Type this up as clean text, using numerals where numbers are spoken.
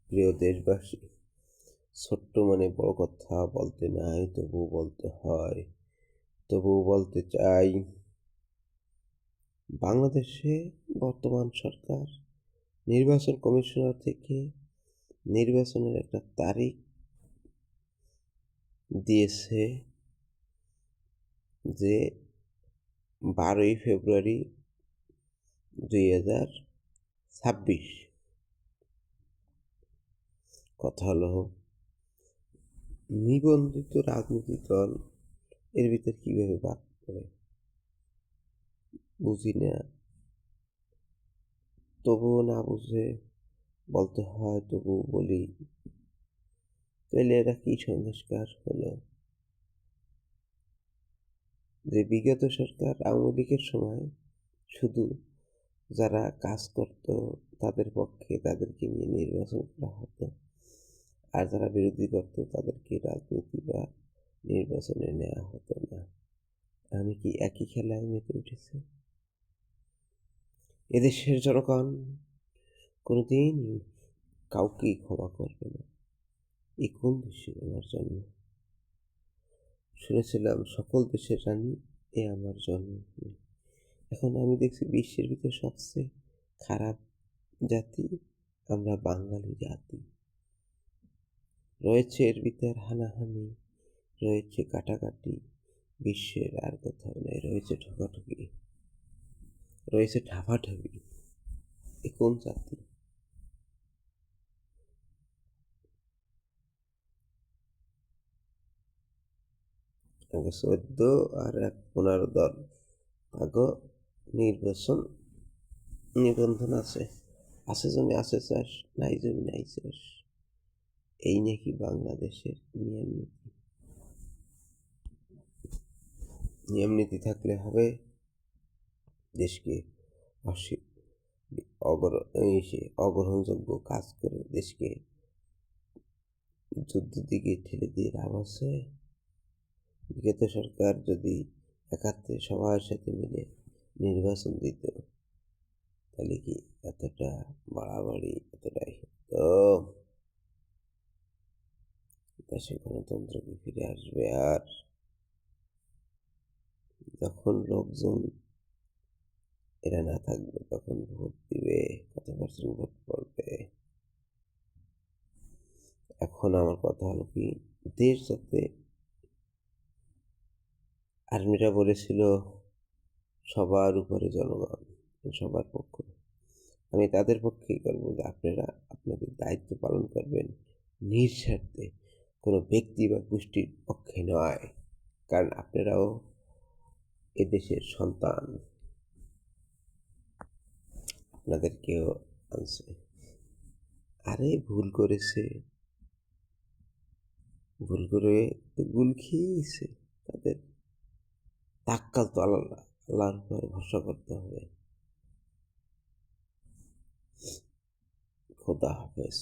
প্রিয় দেশবাসী, ছোট্ট মানে বড় কথা বলতে নাই, তবুও বলতে হয়। তবুও বলতে চাই, বাংলাদেশে বর্তমান সরকার নির্বাচন কমিশনার থেকে নির্বাচনের একটা তারিখ দিয়েছে যে 12ই ফেব্রুয়ারি 2026। কথা হলো, নিবন্ধিত রাজনৈতিক দল এর ভিতর কিভাবে বাদ পড়ে বুঝি না। তবুও না বুঝে বলতে হয়, তবুও বলি। তাহলে এটা কি সংস্কার হলো যে বিগত সরকার আওয়ামী লীগের সময় শুধু যারা কাজ করত তাদের পক্ষে তাদেরকে নিয়ে নির্বাচন করা হতো, আর যারা বিরোধী করত তাদেরকে রাজনীতি বা নির্বাচনে নেওয়া হতো না। আমি কি একই খেলায় মেতে উঠেছে? এদেশের জনগণ কোনোদিন কাউকেই ক্ষমা করবে না। এই কোন দেশে আমার জন্ম? শুনেছিলাম সকল দেশের রানী এ আমার জন্ম। এখন আমি দেখছি বিশ্বের ভিতরে সবচেয়ে খারাপ জাতি আমরা বাঙালি জাতি। রয়েছে এর ভিতর হানাহানি, রয়েছে কাটাকাটি, বিশ্বের আর কোথাও নেই। রয়েছে ঠকাঠকি, রয়েছে ঠাপাঠাপি। এ কোন জাতি? আগে 14 আর 15 দল আগে নির্বাচন নিবন্ধন আছে। আছে জমি আছে চাষ, নাই জমি নাই চাষ। এই নাকি বাংলাদেশের নিয়ম নীতি? নিয়ম নীতি থাকলে হবে দেশকে অগ্রহণযোগ্য কাজ করে দেশকে যুদ্ধের দিকে ঠেলে দিয়ে লাভ আছে? বিগত সরকার যদি একাত্রে সবার সাথে মিলে নির্বাচন দিত, তাহলে কি এতটা বাড়াবাড়ি এতটাই হতো? দেশে গণতন্ত্র কি ফিরে আসবে? আর যখন লোকজন এরা না থাকবে তখন ভোট দিবে, কত পার্সেন্ট ভোট পড়বে? এখন আমার কথা হলো কি, দেশ যাতে, আর্মিরা বলেছিল সবার উপরে জনগণ, সবার পক্ষ। আমি তাদের পক্ষেই করবো যে আপনারা আপনাদের দায়িত্ব পালন করবেন নিঃস্বার্থে, কোনো ব্যক্তি বা গোষ্ঠীর পক্ষে নয়। কারণ আপনারাও এদেশের সন্তান, আপনাদেরকেও আনছে। আরে ভুল করেছে, ভুল করে তো গুল খেয়েছে, তাদের তাক্কাল তো আল্লাহ, আল্লাহর উপর ভরসা করতে হবে। খোদা হাফেজ।